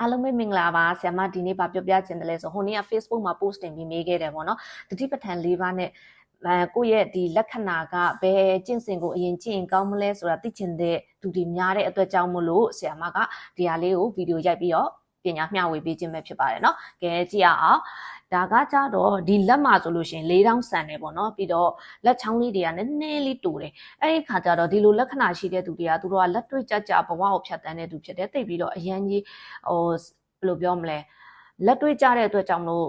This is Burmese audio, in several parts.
အားလုံးပဲမင်္ဂလာပါဆရာမဒီနေ့ဗာပြောပြချင်တယ်လဲဆိုဟိုနေ့က Facebook မှာ post တင်ပြီးမေးခဲ့တယ်ပေါ့နော်တတိပဋ္ဌာန်၄ပါးနဲ့ကိုယ့်ရဲ့ဒီလက္ခဏာကဘယ်ကျင့်စဉ်ကိုအရင်ကျင့်ရင်ကောင်းမလဲဆိုတာသိချင်တဲ့သူတွေများတဲ့အတွက်ကြောင့်မလို့ဆရာမကဒီဟာလေးကိုဗီဒီယိုရိုက်ပြီးတော့ပညာမျှဝေပေးခြင်းပဲဖြစ်ပါတယ်เนาะကဲကြည့်ရအောင်ဒါကကြတော့ဒီလက်မှာဆိုလို့ရှိရင်၄တောင်းဆန်တယ်ပေါ့နော်ပြီးတော့လက်ချောင်းလေးတွေကနည်းနည်းလေးတူတယ်အဲ့ဒီခါကျတော့ဒီလိုလက္ခဏာရှိတဲ့သူတွေကသူတို့ကလက်တွေ့ကြကြဘဝကိုဖြတ်တန်းတဲ့သူဖြစ်တယ်တိတ်ပြီးတော့အရန်ကြီးဟိုဘယ်လိုပြောမလဲလက်တွေ့ကြတဲ့အတွက်ကြောင့်လို့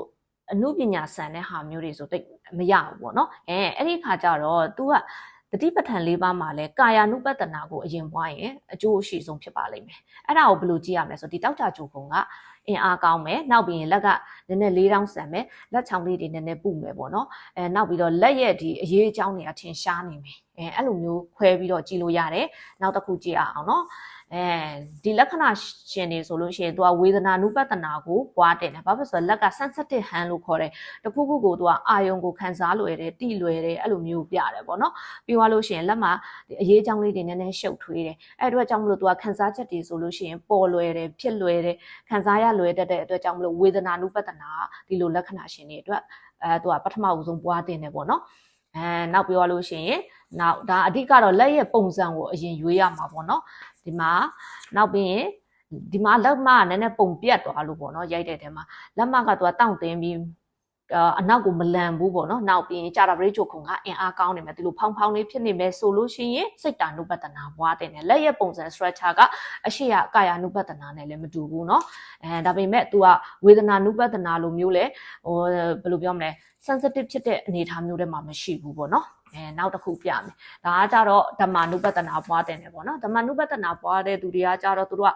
အမှုပညာဆန်တဲ့ဟာမျိုးတွေဆိုတိတ်မရဘူးပေါ့နော်အဲ့ဒီခါကျတော့ तू ကတတိပဋ္ဌာန်၄ပါးမှာလဲကာယ ानु ပတ္တနာကိုအရင်ပွားရင်အကျိုးအရှိဆုံးဖြစ်ပါလိမ့်မယ်အဲ့ဒါကိုဘယ်လိုကြည့်ရမလဲဆိုဒီတောက်ကြကြိုကုံကအင်အားကောင်းမယ်နောက်ပြီးရင်လက်ကနည်းနည်း၄တောင်းဆန်မယ်လက်ချောင်းလေးတွေနည်းနည်းပုမယ်ပေါ့နော်နောက်ပြီးတော့လက်ရဲ့ဒီအရေးအကြောင်းတွေကထင်ရှားနေမယ်အဲ့လိုမျိုးခွဲပြီးတော့ကြည့်လို့ရတယ်နောက်တစ်ခုကြည့်အောင်နော်ဒီလက္ခဏာရှင်တွေဆိုလို့ရှိရင်သူကဝေဒနာနုပတ္တနာကိုပွားတယ်ဘာဖြစ်လို့ဆိုတော့လက်က sensitive hand လို့ခေါ်တယ်တခုခုကိုသူကအာယုံကိုခံစားလွယ်တယ်တိလွယ်တယ်အဲ့လိုမျိုးပြတယ်ပေါ့နော်ပြီးသွားလို့ရှိရင်လက်မှာအရေးအကြောင်းလေးတွေနည်းနည်းရှုပ်ထွေးတယ်အဲ့အတွက်ကြောင့်မလို့သူကခံစားချက်တွေဆိုလို့ရှိရင်ပေါ်လွယ်တယ်ဖြစ်လွယ်တယ်ခံစားရလွယ်တတ်တဲ့အတွက်ကြောင့်မလို့ဝေဒနာနုပတ္တနာဒီလိုလက္ခဏာရှင်တွေအတွက်သူကပထမဦးဆုံးပွားတင်တယ်ပေါ့နော်နောက်ပြောလို့ရှိရင်နောက်ဒါအဓိကတော့လက်ရဲ့ပုံစံကိုအရင်ရွေးရမှာပေါ့နော်ဒီမှာနောက်ပြီးရင်ဒီမှာလက်မကနည်းနည်းပုံပြတ်သွားလို့ပေါ့နော်ရိုက်တဲ့တဲမှာလက်မကသူကတောင့်တင်းပြီးအနောက်ကိုမလန်ဘူးပေါ့နော်နောက်ပြီးရင်ကြာတာပရိချိုခုံကအင်အားကောင်းနေမယ်ဒီလိုဖောင်းဖောင်းလေးဖြစ်နေမယ်ဆိုလို့ရှိရင်စိတ်တာနုပတ္တနာပွားတင်တယ်လက်ရဲ့ပုံစံ structure ကအရှိရကာယနုပတ္တနာနဲ့လည်းမတူဘူးเนาะဒါပေမဲ့ तू ကဝေဒနာနုပတ္တနာလိုမျိုးလဲဟိုဘယ်လိုပြောမလဲ sensitive ဖြစ်တဲ့အနေအထားမျိုးတွေမှာမရှိဘူးပေါ့နော်နောက်တစ်ခုပြမယ်ဒါကကြတော့ဓမ္မနုပတ္တနာပွားတင်တယ်ပေါ့နော်ဓမ္မနုပတ္တနာပွားတဲ့သူတွေကကြတော့သူတို့က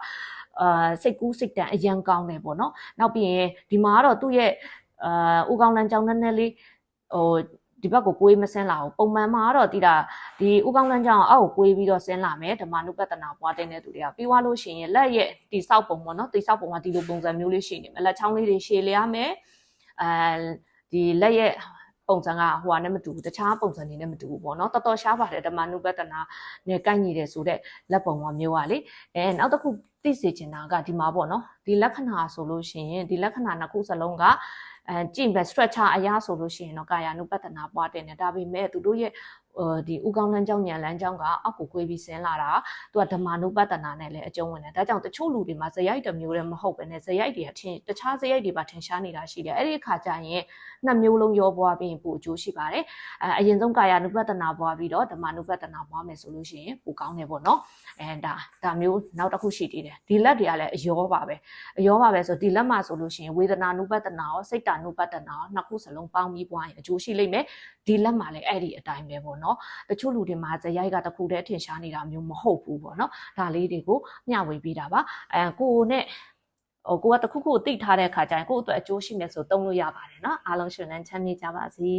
စိတ်ကူးစိတ်တန်အရန်ကောင်းတယ်ပေါ့နော်နောက်ပြီးရင်ဒီမှာကတော့သူ့ရဲ့ဦးကောင်းလန်းကြောင်းနည်းနည်းလေးဟိုဒီဘက်ကိုကိုွေးမစင်းလာဘူးပုံမှန်မှာတော့ဒီဦးကောင်းလန်းကြောင်းအောက်ကိုကိုွေးပြီးတော့ဆင်းလာမယ်ဓမ္မနုပတ္တနာပွားတင်တဲ့သူတွေကပြီးသွားလို့ရှိရင်လက်ရဲ့တိဆောက်ပုံပေါ့နော်တိဆောက်ပုံကဒီလိုပုံစံမျိုးလေးရှိနေမယ်လက်ချောင်းလေးတွေရှည်လျားမယ်ဒီလက်ရဲ့ပုံစံကဟိုဟာနဲ့မတူဘူးတခြားပုံစံတွေနဲ့မတူဘူးပေါ့နော်တော်တော်ရှားပါတယ်ဓမ္မနုပတ္တနာနဲ့ကိုက်ညီတယ်ဆိုတဲ့လက်ပုံကမျိုးကလေနောက်တစ်ခုသိစေချင်တာကဒီမှာပေါ့နော်ဒီလက္ခဏာဆိုလို့ရှိရင်ဒီလက္ခဏာနှစ်ခုစလုံးကကြည့်ပဲ structure အရာဆိုလို့ရှိရင်တော့ကာယ ानु ပတ္တနာပွားတင်တယ်ဒါပေမဲ့သူတို့ရဲ့ဒီဥကောင်းလန်းကြောင်းညံလန်းကြောင်းကအောက်ကိုကိုွေးပြီးဆင်းလာတာသူကဓမ္မနုပတ္တနာနဲ့လည်းအကျုံးဝင်တယ်ဒါကြောင့်တချို့လူတွေမှာဇယိုက်တစ်မျိုးတည်းမဟုတ်ပဲနဲ့ဇယိုက်တွေကတခြားဇယိုက်တွေပါထင်ရှားနေတာရှိတယ်အဲ့ဒီအခါကျရင်နှစ်မျိုးလုံးရောပွားပြီးရင်ပို့အကျိုးရှိပါတယ်အရင်ဆုံးကာယ ानु ပတ္တနာပွားပြီးတော့ဓမ္မနုပတ္တနာပွားမယ်ဆိုလို့ရှိရင်ပိုကောင်းတယ်ပေါ့နော်ဒါမျိုးနောက်တစ်ခုရှိသေးတယ်ဒီလက်တွေကလည်းအယောပါပဲဆိုဒီလက်မှာဆိုလို့ရှိရင်ဝေဒနာနုပတ္တနာရောစိတ်တာနုပတ္တနာရောနှစ်ခုစလုံးပေါင်းပြီးပွားရင်အကျိုးရှိလိမ့်မယ်ဒီလက်မှာလည်းအဲ့ဒီအတိုင်းပဲပေါ့နော်တချို့လူတွေမှာဇယိုက်ကတစ်ခုတည်းထင်ရှားနေတာမျိုးမဟုတ်ဘူးပေါ့နော်ဒါလေးတွေကိုမျှဝေပေးတာပါကိုနဲ့ကိုကတစ်ခုခုသိထားတဲ့အခါကျရင်ကို့အတွက်အကျိုးရှိမယ်ဆိုသုံးလို့ရပါတယ်နော်အားလုံးရှင်လန်းချမ်းမြေ့ကြပါစေ